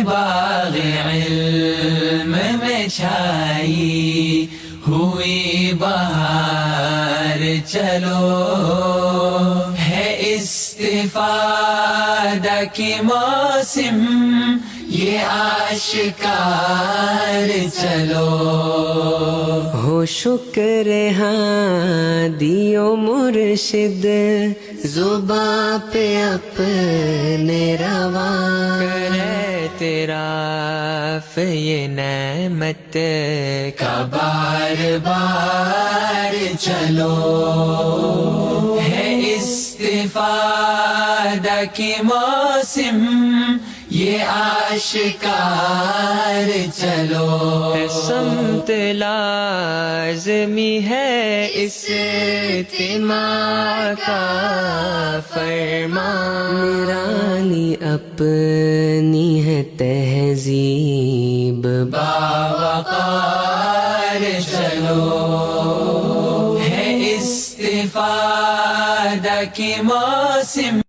باغ علم میں چھائی ہوئی بہار چلو، ہے استفادہ کی موسم یہ آشکار چلو، ہو شکر ہادی و مرشد زباں پہ اپنے رواں کرے تیرا یہ نعمت کا بار بار چلو، ہے استفادہ کی موسم یہ آشکار چلو، سمت لازمی ہے استماع کا فرمان، نرانی اپنی ہے تہذیب باوقار چلو، ہے استفادہ کی موسم